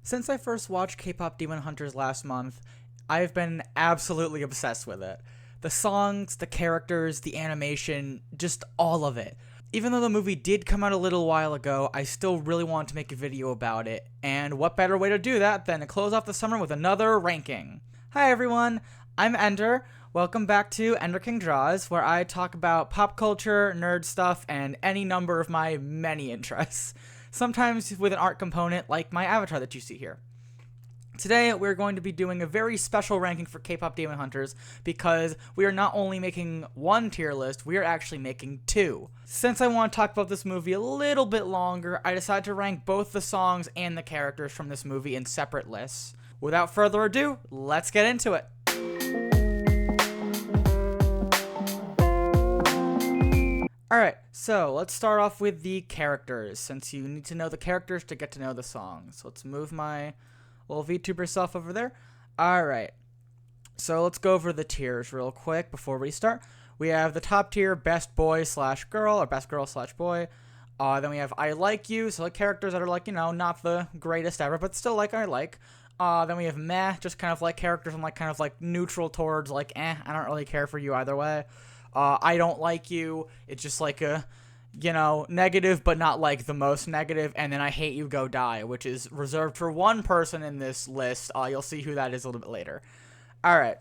Since I first watched K-pop Demon Hunters last month, I've been absolutely obsessed with it. The songs, the characters, the animation, just all of it. Even though the movie did come out a little while ago, I still really want to make a video about it, and what better way to do that than to close off the summer with another ranking. Hi everyone, I'm Ender. Welcome back to Ender King Draws, where I talk about pop culture, nerd stuff, and any number of my many interests. Sometimes with an art component like my avatar that you see here. Today, we're going to be doing a very special ranking for K-pop Demon Hunters because we are not only making one tier list, we are actually making two. Since I want to talk about this movie a little bit longer, I decided to rank both the songs and the characters from this movie in separate lists. Without further ado, let's get into it. Alright, so let's start off with the characters, since you need to know the characters to get to know the songs. Let's move my little VTuber self over there. Alright, so let's go over the tiers real quick before we start. We have the top tier, best boy slash girl, or best girl slash boy. Then we have I Like You, so like characters that are like, you know, not the greatest ever, but still like I like. Then we have meh, just kind of like characters I'm like kind of like neutral towards, like I don't really care for you either way. I Don't Like You, it's just like a, you know, negative, but not like the most negative. And then I Hate You, Go Die, which is reserved for one person in this list. You'll see who that is a little bit later. Alright.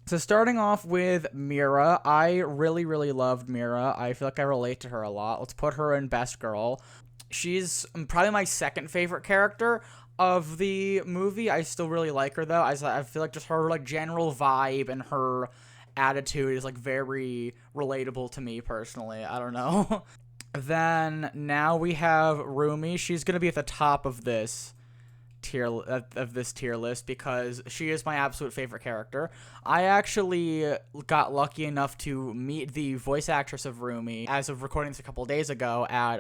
So starting off with Mira, I really loved Mira. I feel like I relate to her a lot. Let's put her in Best Girl. She's probably my second favorite character of the movie. I still really like her, though. I feel like just her like general vibe and her attitude is like very relatable to me personally. I don't know. Then now we have Rumi. She's gonna be at the top of this tier list because she is my absolute favorite character. I actually got lucky enough to meet the voice actress of Rumi as of recording this a couple days ago at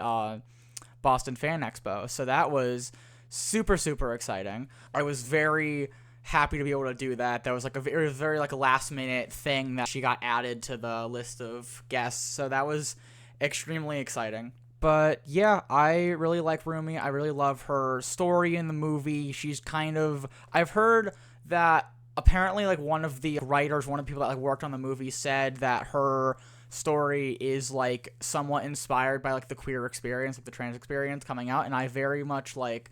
Boston Fan Expo. So that was super exciting. I was very happy to be able to do that. That was like a very like a last minute thing that she got added to the list of guests. So that was extremely exciting. But yeah, I really like Rumi. I really love her story in the movie. She's kind of, I've heard that apparently like one of the writers, one of the people that like worked on the movie said that her story is like somewhat inspired by like the queer experience, like the trans experience coming out, and I very much like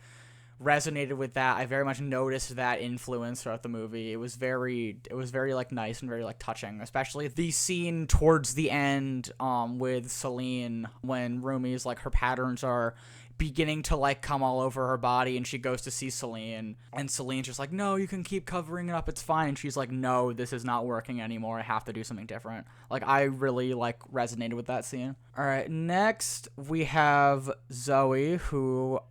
resonated with that. I very much noticed that influence throughout the movie. It was very like nice and very like touching, especially the scene towards the end with Celine when Rumi's like her patterns are beginning to like come all over her body and she goes to see Celine and Celine's just like, no, you can keep covering it up, it's fine. And she's like, no, this is not working anymore, I have to do something different. Like I really like resonated with that scene. All right, next we have Zoe, who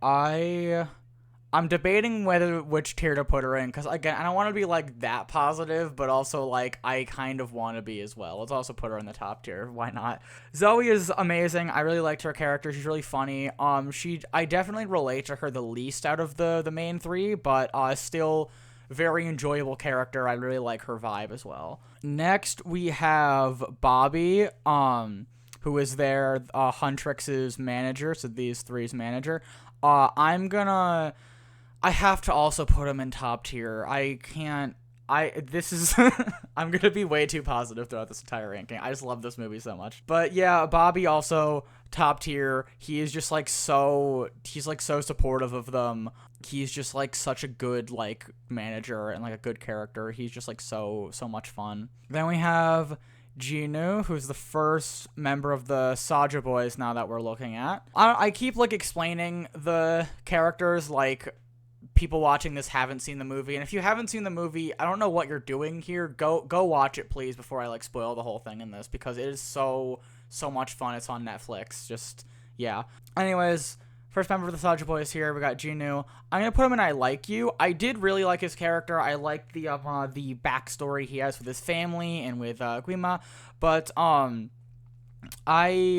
I'm debating which tier to put her in, because, again, I don't want to be, like, that positive, but also, like, I kind of want to be as well. Let's also put her in the top tier. Why not? Zoe is amazing. I really liked her character. She's really funny. I definitely relate to her the least out of the main three, but still very enjoyable character. I really like her vibe as well. Next, we have Bobby, who is their Huntrix's manager, so these three's manager. I have to also put him in top tier. I'm gonna be way too positive throughout this entire ranking. I just love this movie so much. But yeah, Bobby also top tier. He is just like he's like so supportive of them. He's just like such a good like manager and like a good character. He's just like so much fun. Then we have Jinu, who's the first member of the Saja Boys now that we're looking at. I keep like explaining the characters like people watching this haven't seen the movie, and if you haven't seen the movie, I don't know what you're doing here. Go watch it, please, before I like spoil the whole thing in this, because it is so much fun. It's on Netflix. Just yeah. Anyways, first member of the Saja Boys here. We got Jinu. I'm gonna put him in I Like You. I did really like his character. I liked the backstory he has with his family and with Guima, but I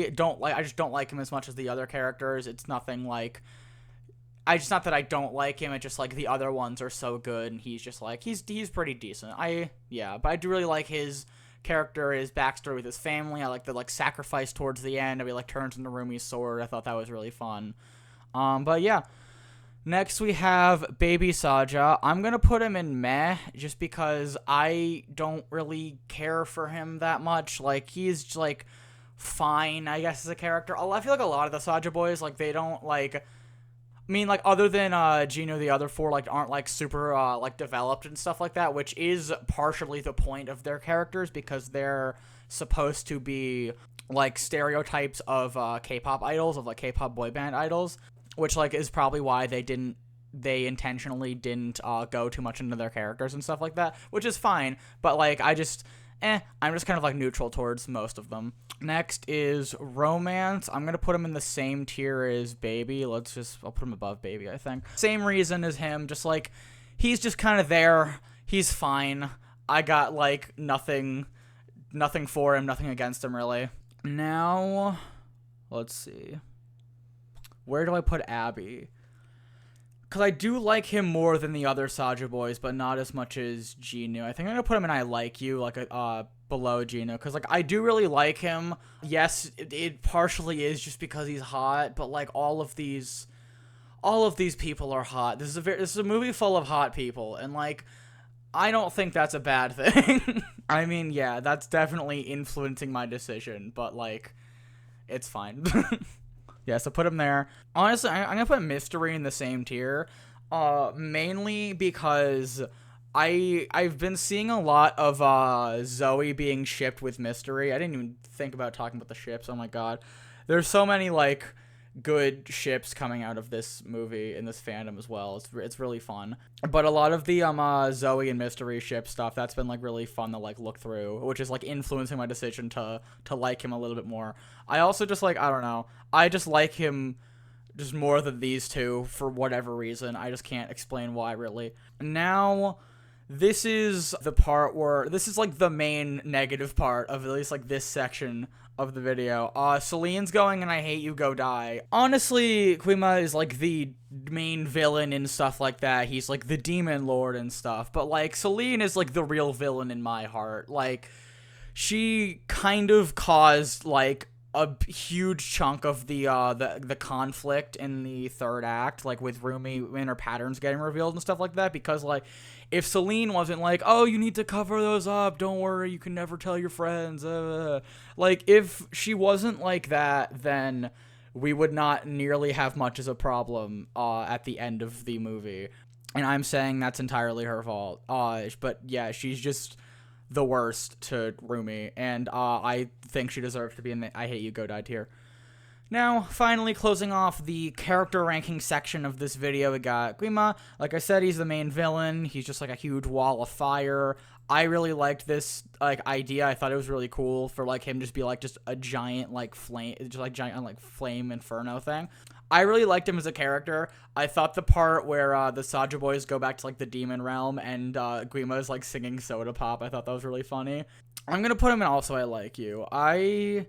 just don't like him as much as the other characters. It's nothing like. Not that I don't like him, it's just like the other ones are so good and he's just like he's pretty decent. But I do really like his character, his backstory with his family. I like the like sacrifice towards the end. He like turns into Rumi's sword. I thought that was really fun. But yeah. Next, we have Baby Saja. I'm going to put him in meh just because I don't really care for him that much. Like, he's, like, fine, I guess, as a character. I feel like a lot of the Saja boys, like, they don't, like... I mean, like, other than Gino, the other four, like, aren't, like, super, like, developed and stuff like that, which is partially the point of their characters because they're supposed to be, like, stereotypes of K-pop idols, of, like, K-pop boy band idols. Which, like, is probably why they intentionally didn't go too much into their characters and stuff like that, which is fine, but, like, I'm just kind of, like, neutral towards most of them. Next is Romance. I'm gonna put him in the same tier as Baby. I'll put him above Baby, I think. Same reason as him, just, like, he's just kind of there. He's fine. I got, like, nothing for him, nothing against him, really. Now, let's see. Where do I put Abby? Because I do like him more than the other Saja boys, but not as much as Gino. I think I'm going to put him in I Like You, like, below Gino. Because, like, I do really like him. Yes, it partially is just because he's hot, but, like, all of these people are hot. This is a movie full of hot people, and, like, I don't think that's a bad thing. I mean, yeah, that's definitely influencing my decision, but, like, it's fine. Yeah, so put him there. Honestly, I'm going to put Mystery in the same tier, mainly because I've been seeing a lot of Zoe being shipped with Mystery. I didn't even think about talking about the ships. Oh my god. There's so many, like, good ships coming out of this movie in this fandom as well. It's really fun. But a lot of the Zoe and Mystery ship stuff, that's been, like, really fun to, like, look through, which is, like, influencing my decision to like him a little bit more. I also just, like, I don't know. I just like him just more than these two for whatever reason. I just can't explain why, really. Now, this is the part where this is, like, the main negative part of at least, like, this section of the video. Celine's going and I Hate You, Go Die. Honestly, Guima is, like, the main villain and stuff like that. He's, like, the demon lord and stuff. But, like, Celine is, like, the real villain in my heart. Like, she kind of caused, like, a huge chunk of the conflict in the third act, like, with Rumi and her patterns getting revealed and stuff like that, because, like, if Celine wasn't like, oh, you need to cover those up, don't worry, you can never tell your friends, like, if she wasn't like that, then we would not nearly have much as a problem at the end of the movie, and I'm saying that's entirely her fault, but yeah, she's just the worst to Rumi, and I think she deserves to be in the I Hate You, Go Die tier. Now, finally closing off the character ranking section of this video, we got Guima. Like I said, he's the main villain. He's just like a huge wall of fire. I really liked this, like, idea. I thought it was really cool for, like, him just be, like, just a giant, like, flame, just, like, giant, like, flame inferno thing. I really liked him as a character. I thought the part where the Saja boys go back to, like, the demon realm and Guima is, like, singing Soda Pop, I thought that was really funny. I'm gonna put him in Also I Like You. I'm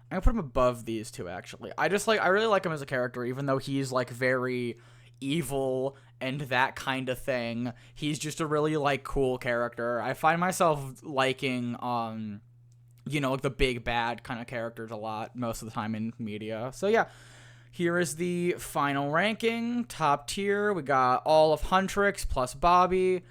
gonna put him above these two, actually. I really like him as a character, even though he's, like, very evil and that kind of thing. He's just a really, like, cool character. I find myself liking, you know, like, the big bad kind of characters a lot most of the time in media. So, yeah. Here is the final ranking. Top tier, we got all of Huntrix plus Bobby.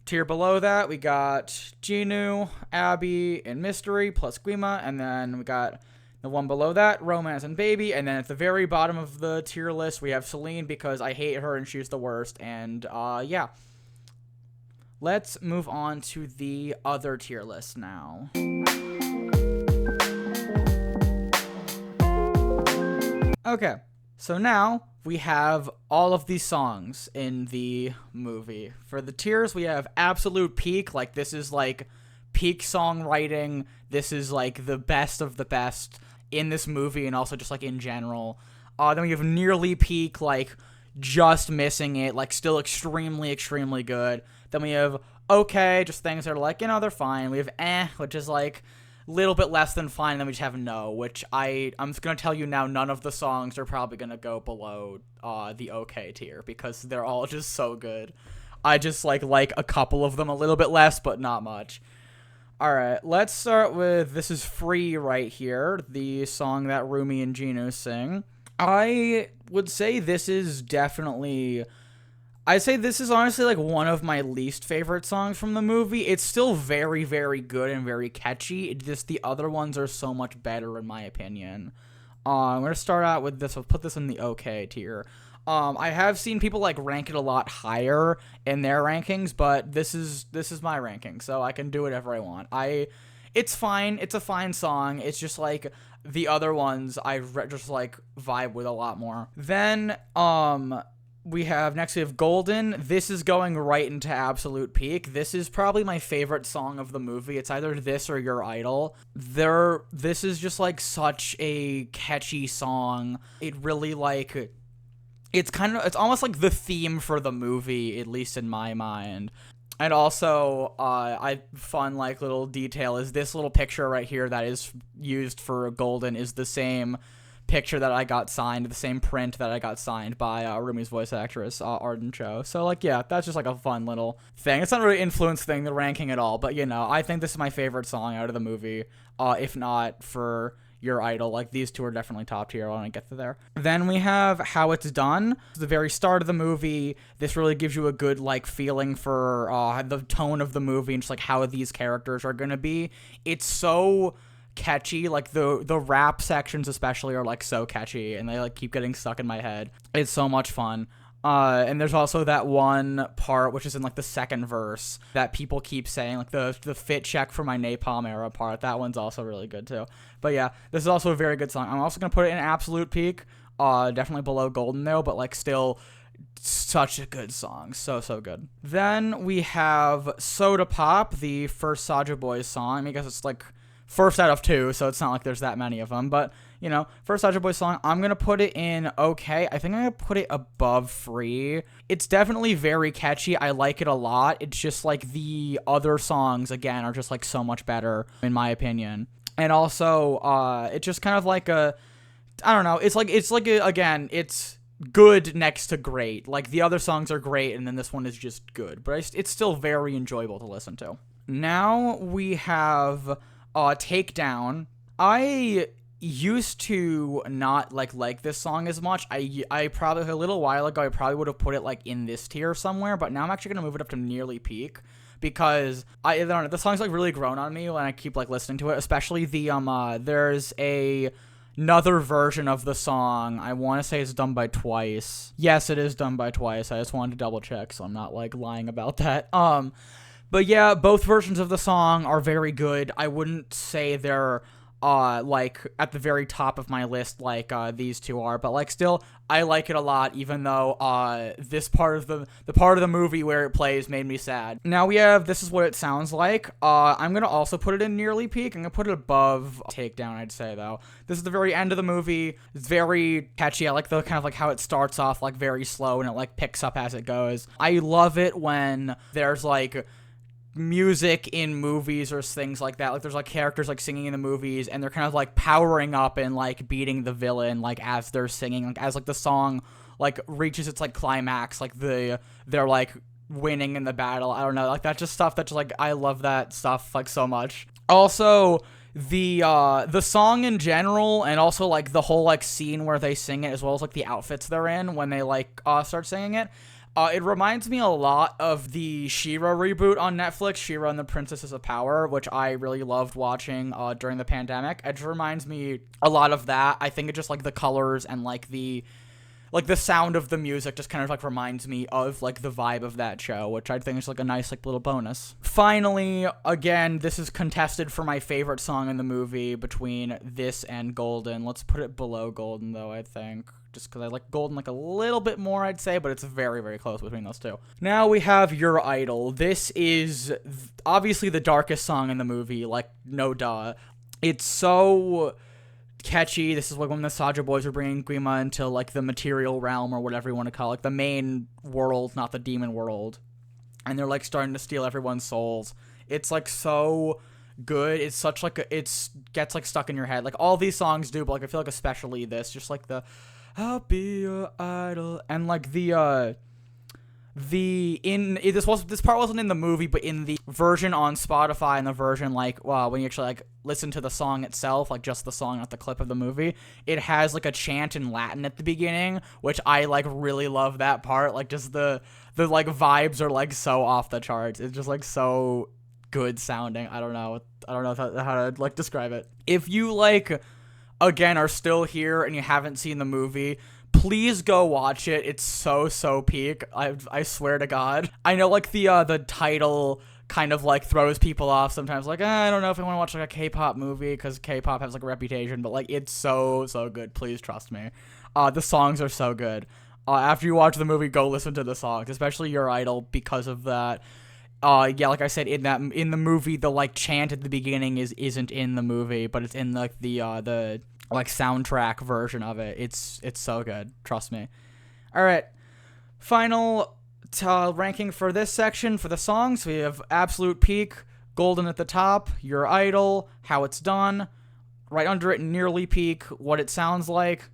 Tier below that, we got Ginu, Abby, and Mystery plus Guima. And then we got the one below that, Romance and Baby. And then at the very bottom of the tier list, we have Celine because I hate her and she's the worst. And, yeah. Let's move on to the other tier list now. Okay, so now we have all of these songs in the movie. For the tiers, we have absolute peak, like, this is, like, peak songwriting. This is, like, the best of the best in this movie and also just, like, in general. Then we have nearly peak, like, just missing it, like, still extremely, extremely good. Then we have okay, just things that are, like, you know, they're fine. We have which is, like, little bit less than fine, and then we just have no, which I'm just gonna tell you now, none of the songs are probably gonna go below the okay tier, because they're all just so good. I just like a couple of them a little bit less, but not much. Alright, let's start with This Is Free right here, the song that Rumi and Gino sing. I would say this is definitely. I'd say this is honestly like one of my least favorite songs from the movie. It's still very, very good and very catchy. It just the other ones are so much better in my opinion. I'm gonna start out with this. I'll put this in the okay tier. I have seen people like rank it a lot higher in their rankings, but this is my ranking, so I can do whatever I want. It's fine. It's a fine song. It's just like the other ones just like vibe with a lot more. Then we have Golden. This is going right into absolute peak. This is probably my favorite song of the movie. It's either this or Your Idol. This is just like such a catchy song. It really like it's almost like the theme for the movie, at least in my mind. And also, fun like little detail is this little picture right here that is used for Golden is the same picture that I got signed, the same print that I got signed by Rumi's voice actress, Arden Cho. So, like, yeah, that's just, like, a fun little thing. It's not really influencing the ranking at all, but, you know, I think this is my favorite song out of the movie, if not for Your Idol. Like, these two are definitely top tier when I get to there. Then we have How It's Done. The very start of the movie, this really gives you a good, like, feeling for the tone of the movie and just, like, how these characters are gonna be. It's so catchy, like the rap sections especially are like so catchy and they like keep getting stuck in my head. It's so much fun. And there's also that one part which is in like the second verse that people keep saying, like the fit check for my Napalm era part. That one's also really good too. But yeah, this is also a very good song. I'm also gonna put it in absolute peak. Definitely below Golden though, but like still such a good song. So good. Then we have Soda Pop, the first Soulja Boy song. I mean, I guess it's like first out of two, so it's not like there's that many of them. But, you know, first Soulja Boy song, I'm going to put it in okay. I think I'm going to put it above Free. It's definitely very catchy. I like it a lot. It's just like the other songs, again, are just like so much better, in my opinion. And also, it's just kind of like I don't know. It's like again, it's good next to great. Like, the other songs are great, and then this one is just good. But it's still very enjoyable to listen to. Now we have Takedown. I used to not like this song as much. I probably a little while ago I probably would have put it like in this tier somewhere, but now I'm actually gonna move it up to nearly peak because I don't know, the song's like really grown on me when I keep like listening to it, especially the there's another version of the song. I want to say it's done by Twice. Yes, it is done by Twice. I just wanted to double check so I'm not like lying about that. But yeah, both versions of the song are very good. I wouldn't say they're like at the very top of my list like these two are, but like still I like it a lot, even though this part of the part of the movie where it plays made me sad. Now we have This Is What It Sounds Like. I'm gonna also put it in nearly peak. I'm gonna put it above Takedown, I'd say though. This is the very end of the movie. It's very catchy. I like the kind of like how it starts off like very slow and it like picks up as it goes. I love it when there's like music in movies or things like that. Like there's like characters like singing in the movies and they're kind of like powering up and like beating the villain like as they're singing, like as like the song like reaches its like climax, like they're like winning in the battle. I don't know, like that's just stuff that's like I love that stuff like so much. Also the song in general and also like the whole like scene where they sing it, as well as like the outfits they're in when they like start singing it. It reminds me a lot of the She-Ra reboot on Netflix, She-Ra and the Princesses of Power, which I really loved watching during the pandemic. It just reminds me a lot of that. I think it just like the colors and like the sound of the music just kind of like reminds me of like the vibe of that show, which I think is like a nice like little bonus. Finally, again, this is contested for my favorite song in the movie between this and Golden. Let's put it below Golden though, I think. Just because I like Golden like a little bit more, I'd say, but it's very, very close between those two. Now we have Your Idol. This is obviously the darkest song in the movie, like, no duh. It's so catchy. This is like when the Soulja Boys are bringing Guima into like the material realm or whatever you want to call it, like the main world, not the demon world. And they're like starting to steal everyone's souls. It's like so good. It's such like it's gets like stuck in your head. Like all these songs do, but like I feel like especially this, just like the I'll be your idol. And like the this part wasn't in the movie, but in the version on Spotify and the version like when you actually like listen to the song itself, like just the song, not the clip of the movie, it has like a chant in Latin at the beginning, which I like really love that part. Like just the like vibes are like so off the charts. It's just like so good sounding. I don't know how to like describe it. If you like again are still here and you haven't seen the movie, please go watch it. It's so peak. I swear to God. I know like the title kind of like throws people off sometimes. Like I don't know if I want to watch like a K-pop movie because K-pop has like a reputation, but like it's so good. Please trust me. The songs are so good. After you watch the movie, go listen to the songs, especially Your Idol, because of that. Yeah, like I said, in the movie, the like chant at the beginning isn't in the movie, but it's in like the like soundtrack version of it. It's so good. Trust me. All right. Final ranking for this section for the songs. We have Absolute Peak, Golden at the top, Your Idol, How It's Done, right under it, Nearly Peak, What It Sounds Like,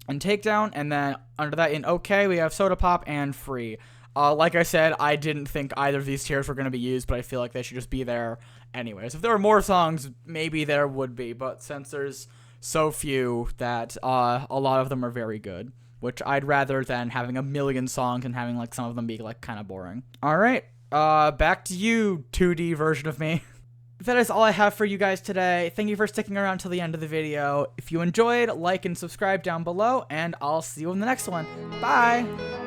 and Takedown. And then under that in OK, we have Soda Pop and Free. Like I said, I didn't think either of these tiers were going to be used, but I feel like they should just be there anyways. If there were more songs, maybe there would be, but since there's so few that a lot of them are very good, which I'd rather than having a million songs and having like some of them be like kind of boring. All right, back to you, 2D version of me. That is all I have for you guys today. Thank you for sticking around till the end of the video. If you enjoyed, like and subscribe down below, and I'll see you in the next one. Bye!